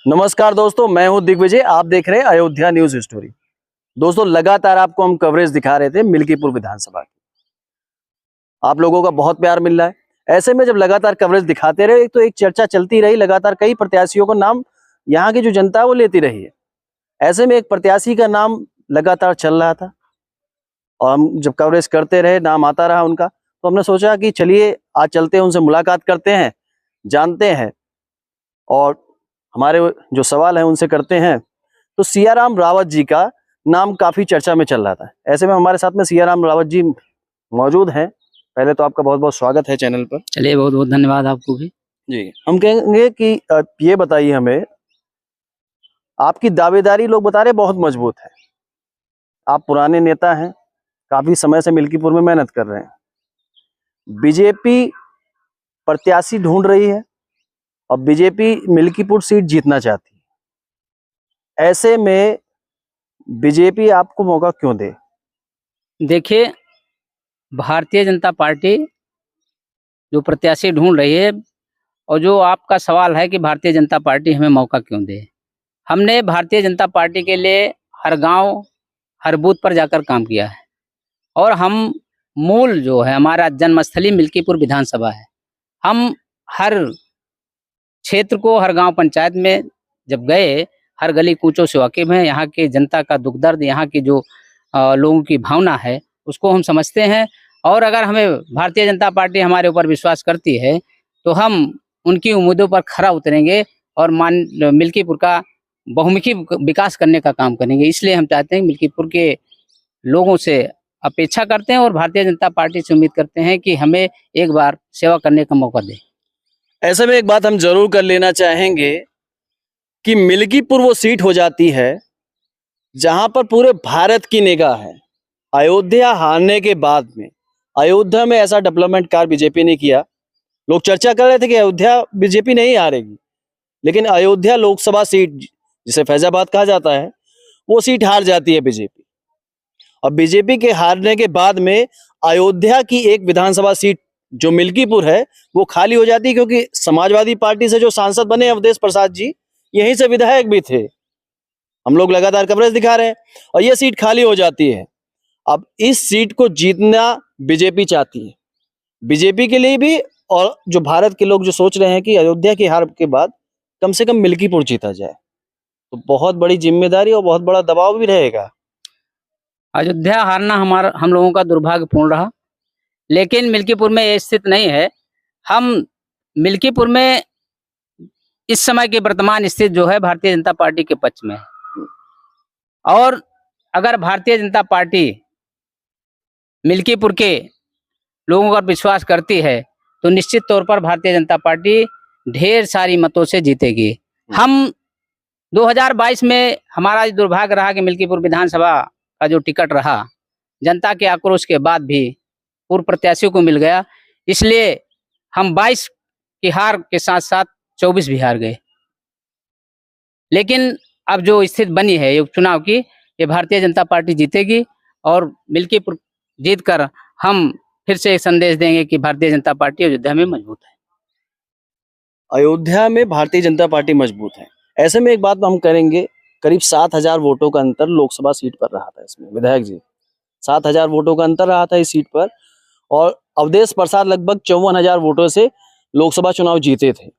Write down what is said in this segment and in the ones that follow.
नमस्कार दोस्तों, मैं हूं दिग्विजय। आप देख रहे हैं अयोध्या न्यूज स्टोरी। दोस्तों, लगातार आपको हम कवरेज दिखा रहे थे मिल्कीपुर विधानसभा की। आप लोगों का बहुत प्यार मिल रहा है। ऐसे में जब लगातार कवरेज दिखाते रहे तो एक चर्चा चलती रही, लगातार कई प्रत्याशियों का नाम यहाँ की जो जनता है वो लेती रही है। ऐसे में एक प्रत्याशी का नाम लगातार चल रहा था और हम जब कवरेज करते रहे, नाम आता रहा उनका, तो हमने सोचा कि चलिए आज चलते हैं, उनसे मुलाकात करते हैं, जानते हैं और हमारे जो सवाल है उनसे करते हैं। तो सियाराम रावत जी का नाम काफी चर्चा में चल रहा था। ऐसे में हमारे साथ में सियाराम रावत जी मौजूद हैं। पहले तो आपका बहुत बहुत स्वागत है चैनल पर। चलिए, बहुत बहुत धन्यवाद आपको भी। जी, हम कहेंगे कि ये बताइए हमें, आपकी दावेदारी लोग बता रहे बहुत मजबूत है। आप पुराने नेता हैं, काफी समय से मिल्कीपुर में मेहनत कर रहे हैं। बीजेपी प्रत्याशी ढूंढ रही है और बीजेपी मिल्कीपुर सीट जीतना चाहती है। ऐसे में बीजेपी आपको मौका क्यों दे? देखिए, भारतीय जनता पार्टी जो प्रत्याशी ढूंढ रही है और जो आपका सवाल है कि भारतीय जनता पार्टी हमें मौका क्यों दे, हमने भारतीय जनता पार्टी के लिए हर गांव, हर बूथ पर जाकर काम किया है और हम मूल जो है हमारा जन्मस्थली मिल्कीपुर विधानसभा है। हम हर क्षेत्र को, हर गांव पंचायत में जब गए, हर गली कूचों से वाकिफ हैं। यहाँ के जनता का दुख दर्द, यहाँ की जो लोगों की भावना है उसको हम समझते हैं और अगर हमें भारतीय जनता पार्टी हमारे ऊपर विश्वास करती है तो हम उनकी उम्मीदों पर खरा उतरेंगे और मिल्कीपुर का बहुमुखी विकास करने का काम करेंगे। इसलिए हम चाहते हैं मिल्कीपुर के लोगों से अपेक्षा करते हैं और भारतीय जनता पार्टी से उम्मीद करते हैं कि हमें एक बार सेवा करने का मौका दे। ऐसे में एक बात हम जरूर कर लेना चाहेंगे कि मिल्कीपुर वो सीट हो जाती है जहां पर पूरे भारत की निगाह है। अयोध्या हारने के बाद में अयोध्या में ऐसा डेवलपमेंट कार्य बीजेपी ने किया। लोग चर्चा कर रहे थे कि अयोध्या बीजेपी नहीं हारेगी, लेकिन अयोध्या लोकसभा सीट जिसे फैजाबाद कहा जाता है वो सीट हार जाती है बीजेपी। और बीजेपी के हारने के बाद में अयोध्या की एक विधानसभा सीट जो मिल्कीपुर है वो खाली हो जाती है, क्योंकि समाजवादी पार्टी से जो सांसद बने अवधेश प्रसाद जी यहीं से विधायक भी थे। हम लोग लगातार कवरेज दिखा रहे हैं और ये सीट खाली हो जाती है। अब इस सीट को जीतना बीजेपी चाहती है। बीजेपी के लिए भी और जो भारत के लोग जो सोच रहे हैं कि अयोध्या की हार के बाद कम से कम मिल्कीपुर जीता जाए, तो बहुत बड़ी जिम्मेदारी और बहुत बड़ा दबाव भी रहेगा। अयोध्या हारना हम लोगों का दुर्भाग्यपूर्ण रहा, लेकिन मिल्कीपुर में ये स्थिति नहीं है। हम मिल्कीपुर में इस समय की वर्तमान स्थिति जो है भारतीय जनता पार्टी के पक्ष में है और अगर भारतीय जनता पार्टी मिल्कीपुर के लोगों पर विश्वास करती है तो निश्चित तौर पर भारतीय जनता पार्टी ढेर सारी मतों से जीतेगी। हम 2022 में हमारा दुर्भाग्य रहा कि मिल्कीपुर विधानसभा का जो टिकट रहा, जनता के आक्रोश के बाद भी पूर्व प्रत्याशियों को मिल गया, इसलिए हम 22 की हार के साथ साथ 24 भी हार गए। लेकिन अब जो स्थिति बनी है ये उपचुनाव की, ये भारतीय जनता पार्टी जीतेगी और मिल्कीपुर जीतकर हम फिर से एक संदेश देंगे कि भारतीय जनता पार्टी अयोध्या में मजबूत है। अयोध्या में भारतीय जनता पार्टी मजबूत है। ऐसे में एक बात हम करेंगे, करीब 7,000 वोटों का अंतर लोकसभा सीट पर रहा था। इसमें विधायक जी 7,000 वोटों का अंतर रहा था इस सीट पर और अवधेश प्रसाद लगभग 54,000 वोटों से लोकसभा चुनाव जीते थे।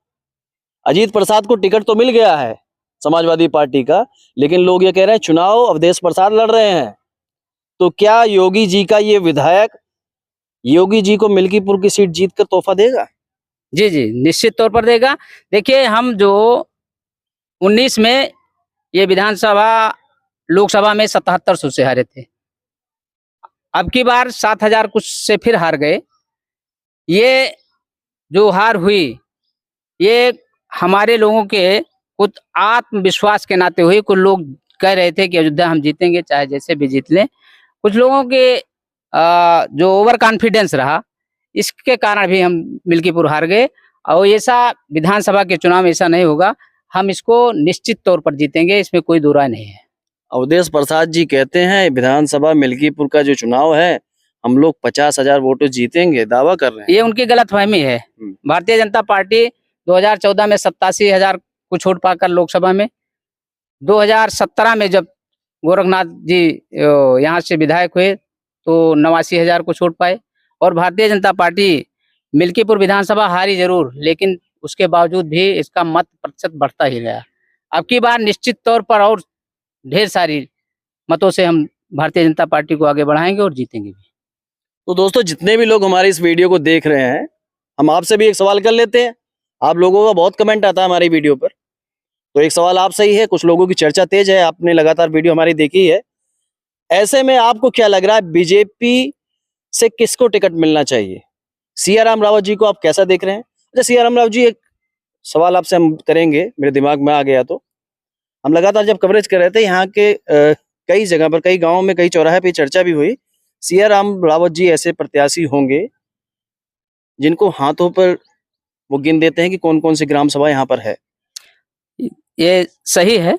अजीत प्रसाद को टिकट तो मिल गया है समाजवादी पार्टी का, लेकिन लोग ये कह रहे हैं चुनाव अवधेश प्रसाद लड़ रहे हैं। तो क्या योगी जी का ये विधायक योगी जी को मिल्कीपुर की सीट जीत कर तोहफा देगा? जी जी, निश्चित तौर पर देगा। देखिए, हम जो 19 में ये विधानसभा लोकसभा में 7700 से हारे थे, अब की बार 7000 कुछ से फिर हार गए। ये जो हार हुई ये हमारे लोगों के कुछ आत्मविश्वास के नाते हुई। कुछ लोग कह रहे थे कि अयोध्या हम जीतेंगे चाहे जैसे भी जीत लें। कुछ लोगों के जो ओवर कॉन्फिडेंस रहा, इसके कारण भी हम मिल्कीपुर हार गए और ऐसा विधानसभा के चुनाव में ऐसा नहीं होगा। हम इसको निश्चित तौर पर जीतेंगे, इसमें कोई दो राय नहीं है। अवधेश प्रसाद जी कहते हैं विधानसभा मिल्कीपुर का जो चुनाव है हम लोग 50,000 वोटों जीतेंगे, दावा कर रहे हैं। ये उनकी गलतफहमी है। भारतीय जनता पार्टी 2014 में 87,000 कुछ वोट पाकर लोकसभा में। 2017 में जब गोरखनाथ जी यहाँ से विधायक हुए तो 89,000 कुछ वोट पाए। और भारतीय जनता पार्टी मिल्कीपुर विधानसभा हारी जरूर, लेकिन उसके बावजूद भी इसका मत प्रतिशत बढ़ता ही गया। अब की बार निश्चित तौर पर और ढेर सारी मतों से हम भारतीय जनता पार्टी को आगे बढ़ाएंगे और जीतेंगे भी। तो दोस्तों, जितने भी लोग हमारे इस वीडियो को देख रहे हैं, हम आपसे भी एक सवाल कर लेते हैं। आप लोगों का बहुत कमेंट आता है हमारी वीडियो पर, तो एक सवाल आप सही है, कुछ लोगों की चर्चा तेज है, आपने लगातार वीडियो हमारी देखी है। ऐसे में आपको क्या लग रहा है, बीजेपी से किसको टिकट मिलना चाहिए? सियाराम रावत जी को आप कैसा देख रहे हैं? अच्छा सियाराम रावत जी, एक सवाल आपसे हम करेंगे, मेरे दिमाग में आ गया। तो हम लगातार जब कवरेज कर रहे थे यहाँ के कई जगह पर, कई गाँव में, कई चौराहे पे चर्चा भी हुई, सियाराम रावत जी ऐसे प्रत्याशी होंगे जिनको हाथों पर वो गिन देते हैं कि कौन कौन सी ग्राम सभा यहाँ पर है। ये सही है।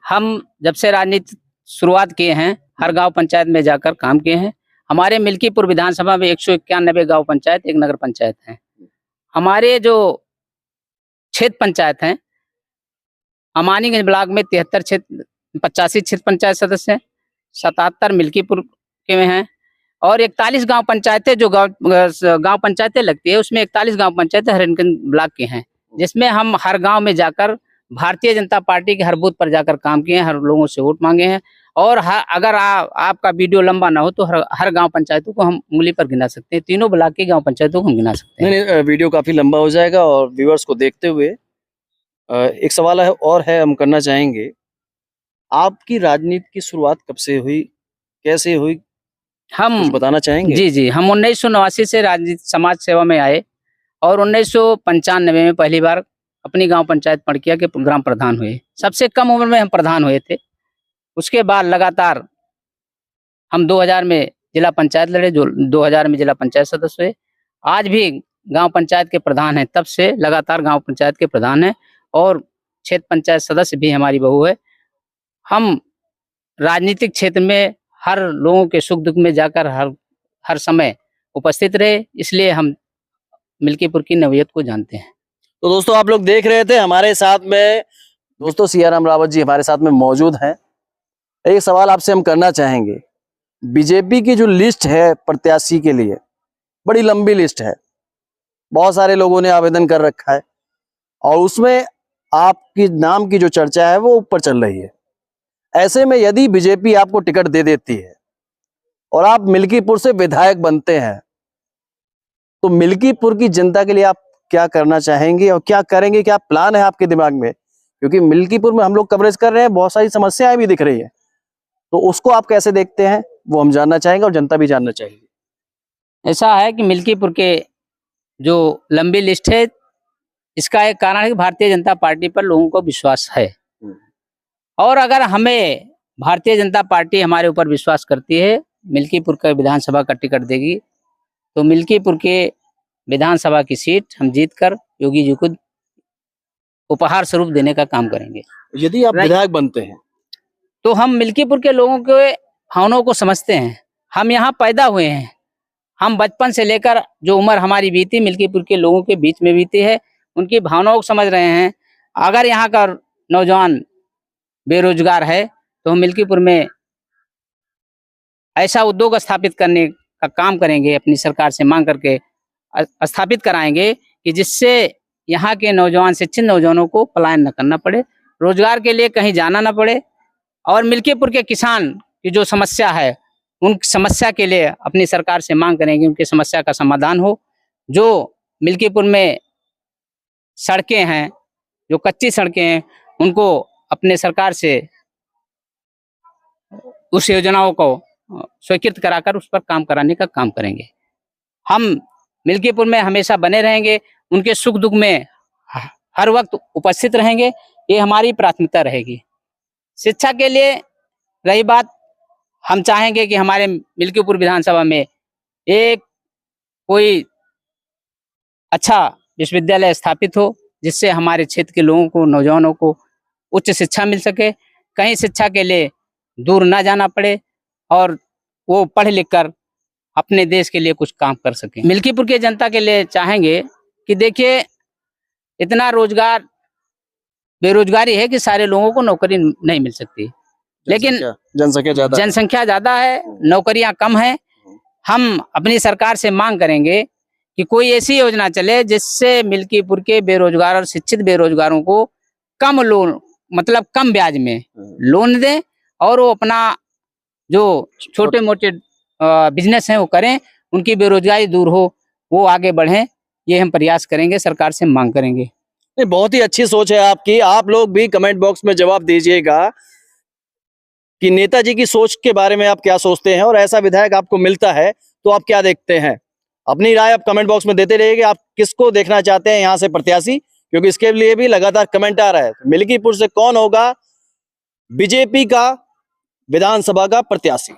हम जब से राजनीति शुरुआत किए हैं, हर गांव पंचायत में जाकर काम किए हैं। हमारे मिल्कीपुर विधानसभा में 191 गांव पंचायत, एक नगर पंचायत है। हमारे जो क्षेत्र पंचायत हैं, अमानीगंज ब्लॉक में 85 क्षेत्र पंचायत सदस्य हैं, 77 मिल्कीपुर के में हैं और 41 गांव पंचायतें जो गांव पंचायतें लगती है, उसमें 41 गांव पंचायतें हरिनगंज ब्लॉक की हैं, जिसमें हम हर गांव में जाकर भारतीय जनता पार्टी के हर बूथ पर जाकर काम किए हैं, हर लोगों से वोट मांगे हैं। और अगर आपका वीडियो लंबा ना हो तो हर गांव पंचायतों को हम उंगली पर गिना सकते हैं, तीनों ब्लॉक की गांव पंचायतों को हम गिना सकते हैं। नहीं, वीडियो काफी लंबा हो जाएगा और व्यूअर्स को देखते हुए एक सवाल है हम करना चाहेंगे। आपकी राजनीति की शुरुआत कब से हुई, कैसे हुई, हम कुछ बताना चाहेंगे? जी, हम 1989 से राजनीति समाज सेवा में आए और 1995 में पहली बार अपनी गांव पंचायत पड़किया के ग्राम प्रधान हुए। सबसे कम उम्र में हम प्रधान हुए थे। उसके बाद लगातार हम 2000 में जिला पंचायत लड़े, जो 2000 में जिला पंचायत सदस्य हुए। आज भी गांव पंचायत के प्रधान हैं, तब से लगातार गांव पंचायत के प्रधान हैं और क्षेत्र पंचायत सदस्य भी हमारी बहू है। हम राजनीतिक क्षेत्र में हर लोगों के सुख दुख में जाकर हर समय उपस्थित रहे, इसलिए हम मिल्कीपुर की नौयत को जानते हैं। तो दोस्तों, आप लोग देख रहे थे हमारे साथ में दोस्तों सियाराम रावत जी हमारे साथ में मौजूद हैं। एक सवाल आपसे हम करना चाहेंगे। बीजेपी की जो लिस्ट है प्रत्याशी के लिए, बड़ी लंबी लिस्ट है, बहुत सारे लोगों ने आवेदन कर रखा है और उसमें आपकी नाम की जो चर्चा है वो ऊपर चल रही है। ऐसे में यदि बीजेपी आपको टिकट दे देती है और आप मिल्कीपुर से विधायक बनते हैं, तो मिल्कीपुर की जनता के लिए आप क्या करना चाहेंगे और क्या करेंगे, क्या प्लान है आपके दिमाग में? क्योंकि मिल्कीपुर में हम लोग कवरेज कर रहे हैं, बहुत सारी समस्याएं भी दिख रही है, तो उसको आप कैसे देखते हैं वो हम जानना चाहेंगे और जनता भी जानना चाहेगी। ऐसा है कि मिल्कीपुर के जो लंबी लिस्ट है, इसका एक कारण है कि भारतीय जनता पार्टी पर लोगों को विश्वास है और अगर हमें भारतीय जनता पार्टी हमारे ऊपर विश्वास करती है, मिल्कीपुर का विधानसभा का टिकट देगी, तो मिल्कीपुर के विधानसभा की सीट हम जीतकर योगी जी को उपहार स्वरूप देने का काम करेंगे। यदि आप विधायक बनते हैं तो हम मिल्कीपुर के लोगों के भावनाओं को समझते हैं। हम यहाँ पैदा हुए हैं, हम बचपन से लेकर जो उम्र हमारी बीती मिल्कीपुर के लोगों के बीच में बीती है, उनकी भावनाओं को समझ रहे हैं। अगर यहाँ का नौजवान बेरोजगार है तो हम मिल्कीपुर में ऐसा उद्योग स्थापित करने का काम करेंगे, अपनी सरकार से मांग करके स्थापित कराएंगे कि जिससे यहाँ के नौजवान, शिक्षित नौजवानों को पलायन न करना पड़े, रोजगार के लिए कहीं जाना न पड़े और मिल्कीपुर के किसान की जो समस्या है, उन समस्या के लिए अपनी सरकार से मांग करेंगे, उनकी समस्या का समाधान हो। जो मिल्कीपुर में सड़कें हैं, जो कच्ची सड़कें हैं, उनको अपने सरकार से उस योजनाओं को स्वीकृत कराकर उस पर काम कराने का काम करेंगे। हम मिल्कीपुर में हमेशा बने रहेंगे, उनके सुख दुख में हर वक्त उपस्थित रहेंगे, ये हमारी प्राथमिकता रहेगी। शिक्षा के लिए रही बात, हम चाहेंगे कि हमारे मिल्कीपुर विधानसभा में एक कोई अच्छा विश्वविद्यालय स्थापित हो, जिससे हमारे क्षेत्र के लोगों को, नौजवानों को उच्च शिक्षा मिल सके, कहीं शिक्षा के लिए दूर ना जाना पड़े और वो पढ़ लिख कर अपने देश के लिए कुछ काम कर सकें। मिल्कीपुर के जनता के लिए चाहेंगे कि देखिए, इतना रोजगार बेरोजगारी है कि सारे लोगों को नौकरी नहीं मिल सकती, लेकिन जनसंख्या ज्यादा है। जनसंख्या ज्यादा है, नौकरियां कम है। हम अपनी सरकार से मांग करेंगे कि कोई ऐसी योजना चले जिससे मिल्कीपुर के बेरोजगार और शिक्षित बेरोजगारों को कम लोन, मतलब कम ब्याज में लोन दें और वो अपना जो छोटे मोटे बिजनेस हैं वो करें, उनकी बेरोजगारी दूर हो, वो आगे बढ़ें। ये हम प्रयास करेंगे, सरकार से मांग करेंगे। नहीं, बहुत ही अच्छी सोच है आपकी। आप लोग भी कमेंट बॉक्स में जवाब दीजिएगा कि नेताजी की सोच के बारे में आप क्या सोचते हैं और ऐसा विधायक आपको मिलता है तो आप क्या देखते हैं। अपनी राय आप कमेंट बॉक्स में देते रहिएगा। आप किसको देखना चाहते हैं यहाँ से प्रत्याशी, क्योंकि इसके लिए भी लगातार कमेंट आ रहा है। मिल्कीपुर से कौन होगा बीजेपी का विधानसभा का प्रत्याशी।